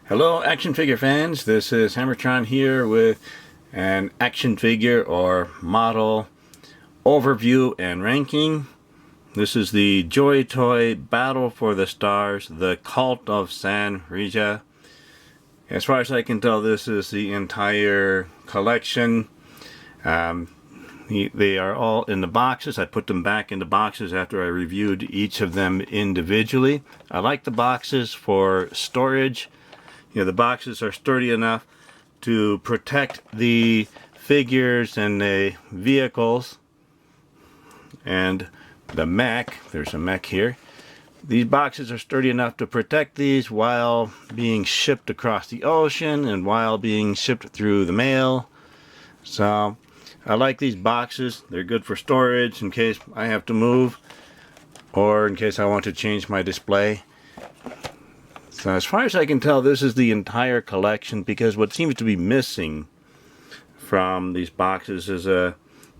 Hello action figure fans, this is HammerTron here with an action figure or model overview and ranking. This is the Joy Toy Battle for the Stars, the Cult of San Reja. As far as I can tell, this is the entire collection. They are all in the boxes. I put them back into boxes after I reviewed each of them individually. I like the boxes for storage. The boxes are sturdy enough to protect the figures and the vehicles and the mech. There's a mech here. These boxes are sturdy enough to protect these while being shipped across the ocean and while being shipped through the mail. So I like these boxes. They're good for storage in case I have to move or in case I want to change my display. So as far as I can tell, this is the entire collection, because what seems to be missing from these boxes is a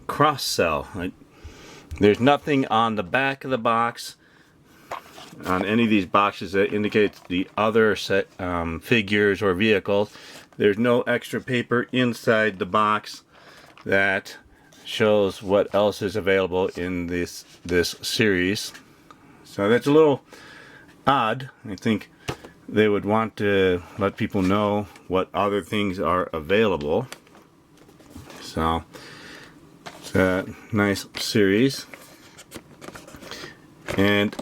cross sell. There's nothing on the back of the box on any of these boxes that indicates the other set figures or vehicles. There's no extra paper inside the box that shows what else is available in this series. So that's a little odd. I think they would want to let people know what other things are available. So it's a nice series. And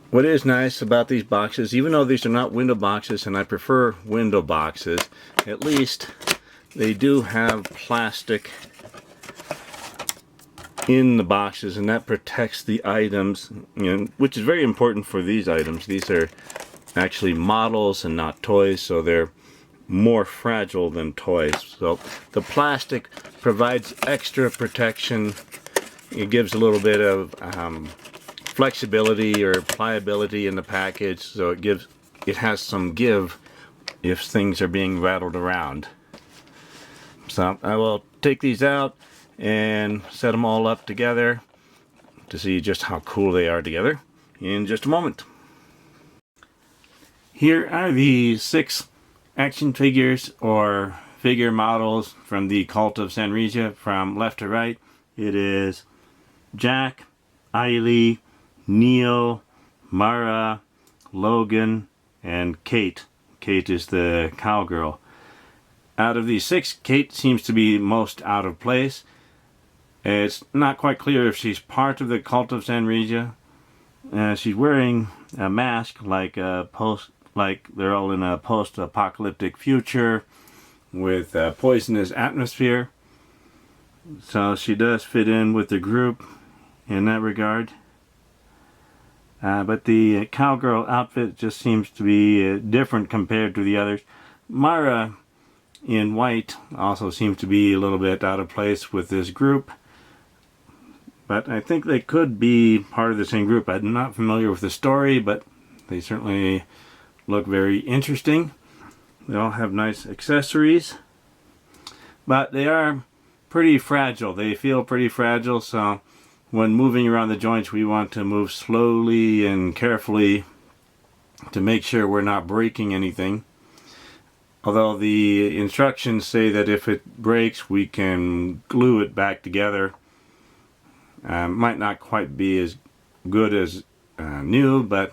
what is nice about these boxes, even though these are not window boxes and I prefer window boxes, at least they do have plastic in the boxes, and that protects the items, which is very important for these items. These are actually models and not toys, so they're more fragile than toys. So the plastic provides extra protection. It gives a little bit of flexibility or pliability in the package, so it has some give if things are being rattled around. So I will take these out and set them all up together to see just how cool they are together in just a moment. Here are the 6 action figures or figure models from the Cult of San Reja from left to right. It is Jack, Eiley, Neil, Mara, Logan, and Kate. Kate is the cowgirl. Out of these 6, Kate seems to be most out of place. It's not quite clear if she's part of the Cult of San Reja. She's wearing a mask like they're all in a post-apocalyptic future with a poisonous atmosphere. So she does fit in with the group in that regard. But the cowgirl outfit just seems to be different compared to the others. Mara in white also seems to be a little bit out of place with this group. But I think they could be part of the same group. I'm not familiar with the story, but they certainly look very interesting. They all have nice accessories, but they are pretty fragile. They feel pretty fragile, so when moving around the joints, we want to move slowly and carefully to make sure we're not breaking anything. Although the instructions say that if it breaks, we can glue it back together. Might not quite be as good as new, but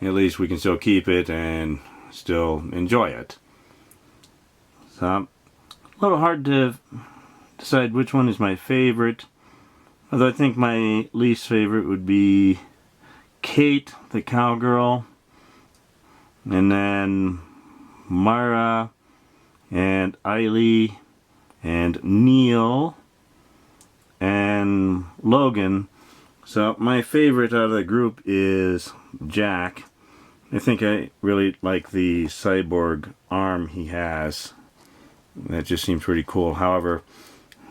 at least we can still keep it and still enjoy it. So, a little hard to decide which one is my favorite. Although I think my least favorite would be Kate, the cowgirl, and then Mara, and Eiley, and Neil, and Logan. So my favorite out of the group is Jack. I think I really like the cyborg arm he has. That just seems pretty cool. However,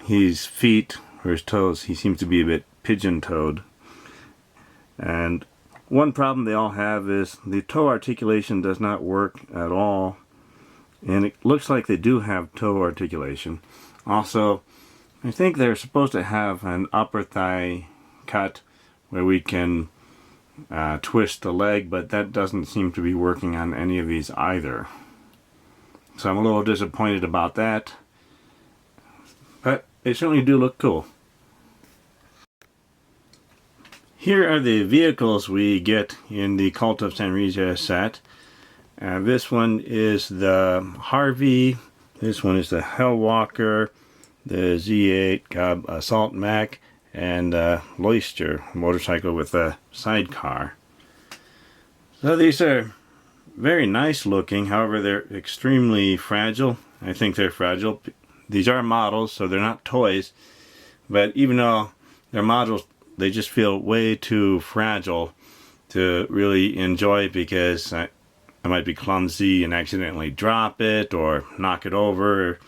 his feet or his toes, he seems to be a bit pigeon-toed. And one problem they all have is the toe articulation does not work at all. And it looks like they do have toe articulation. Also, I think they're supposed to have an upper thigh cut where we can twist the leg, but that doesn't seem to be working on any of these either. So I'm a little disappointed about that, but they certainly do look cool. Here are the vehicles we get in the Cult of San Reja set. This one is the Harvey, this one is the Hellwalker, the Z8 Cub Assault Mech, and Loister motorcycle with a sidecar. So these are very nice looking, however they're extremely fragile. I think they're fragile. These are models, so they're not toys, but even though they're models, they just feel way too fragile to really enjoy, because I might be clumsy and accidentally drop it or knock it over,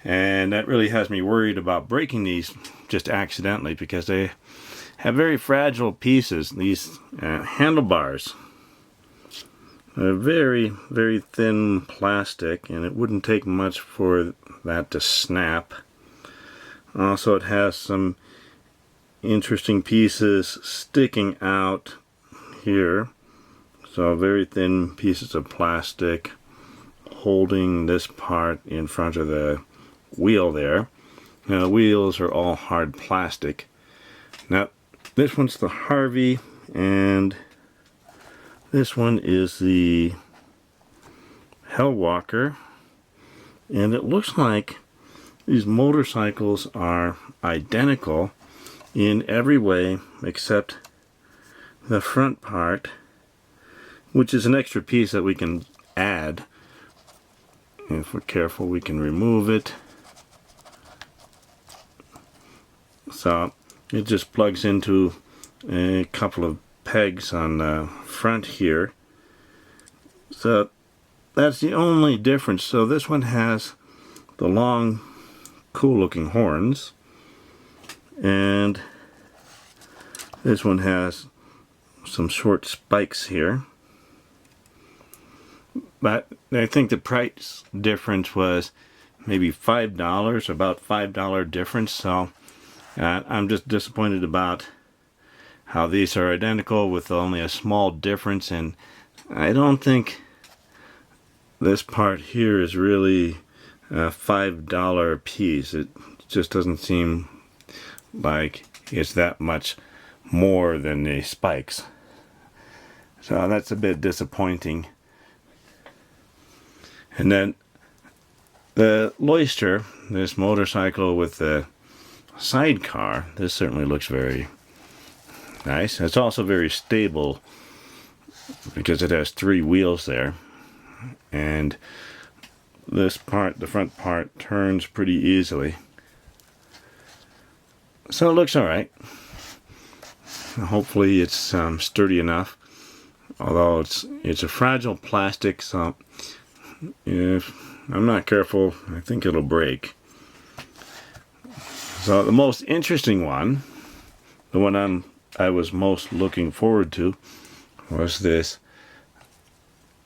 and that really has me worried about breaking these just accidentally, because they have very fragile pieces. These handlebars are very, very thin plastic, and it wouldn't take much for that to snap. Also, it has some interesting pieces sticking out here. So very thin pieces of plastic holding this part in front of the wheel there. Now the wheels are all hard plastic. Now this one's the Harvey, and this one is the Hellwalker, and it looks like these motorcycles are identical in every way except the front part, which is an extra piece that we can add. If we're careful, we can remove it. So it just plugs into a couple of pegs on the front here. So that's the only difference. So this one has the long, cool looking horns, and this one has some short spikes here. But I think the price difference was maybe $5, about $5 difference. So I'm just disappointed about how these are identical with only a small difference, and I don't think this part here is really a $5 piece. It just doesn't seem like it's that much more than the spikes. So that's a bit disappointing. And then the Loister, this motorcycle with the sidecar, this certainly looks very nice. It's also very stable because it has 3 wheels there, and this part, the front part, turns pretty easily. So it looks alright. Hopefully it's sturdy enough, although it's a fragile plastic, so if I'm not careful, I think it'll break. So the most interesting one, the one I was most looking forward to, was this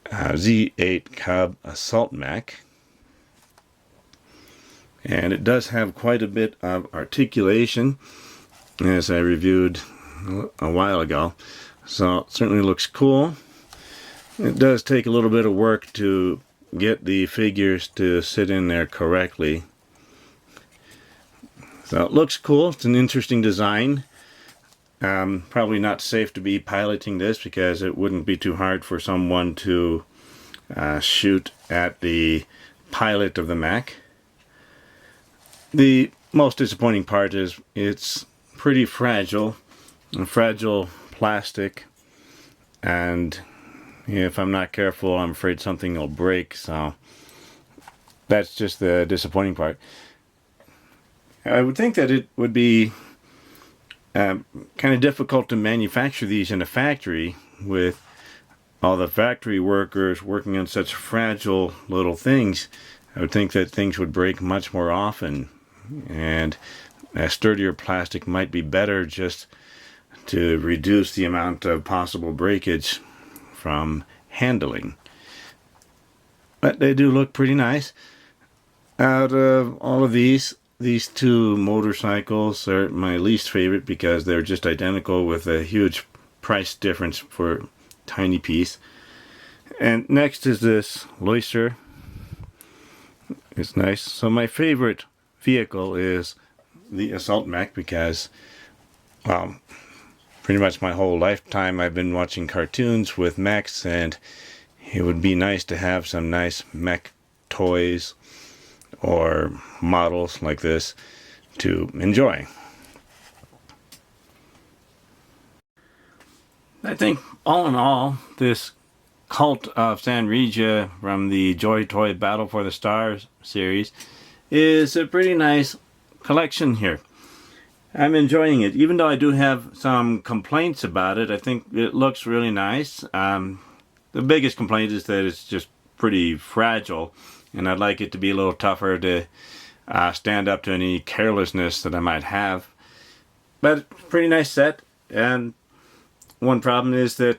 Z8 Cub Assault Mech. And it does have quite a bit of articulation, as I reviewed a while ago. So it certainly looks cool. It does take a little bit of work to get the figures to sit in there correctly. So it looks cool. It's an interesting design. Probably not safe to be piloting this, because it wouldn't be too hard for someone to shoot at the pilot of the mech. The most disappointing part is it's pretty fragile, fragile plastic, and if I'm not careful, I'm afraid something will break. So that's just the disappointing part. I would think that it would be kind of difficult to manufacture these in a factory with all the factory workers working on such fragile little things. I would think that things would break much more often, and a sturdier plastic might be better, just to reduce the amount of possible breakage from handling. But they do look pretty nice. Out of all of these 2 motorcycles are my least favorite, because they're just identical with a huge price difference for a tiny piece. And next is this Loister. It's nice. So my favorite vehicle is the Assault Mech because, well, pretty much my whole lifetime I've been watching cartoons with mechs, and it would be nice to have some nice mech toys or models like this to enjoy. I think all in all, this Cult of San Reja from the Joy Toy Battle for the Stars series is a pretty nice collection here. I'm enjoying it, even though I do have some complaints about it. I think it looks really nice. The biggest complaint is that it's just pretty fragile, and I'd like it to be a little tougher to stand up to any carelessness that I might have. But it's a pretty nice set, and one problem is that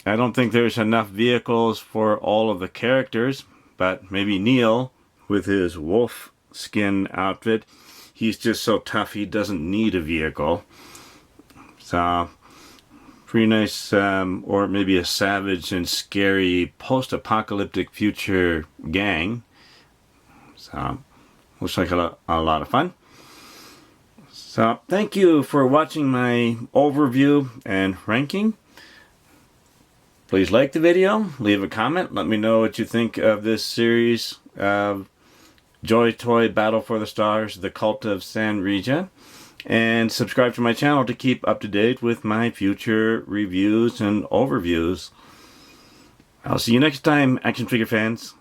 I don't think there's enough vehicles for all of the characters, but maybe Neil, with his wolf skin outfit, he's just so tough he doesn't need a vehicle. So, pretty nice, or maybe a savage and scary post-apocalyptic future gang. So, looks like a lot of fun. So, thank you for watching my overview and ranking. Please like the video, leave a comment, let me know what you think of this series of Joy Toy Battle for the Stars, the Cult of San Reja, and subscribe to my channel to keep up to date with my future reviews and overviews. I'll see you next time, action figure fans.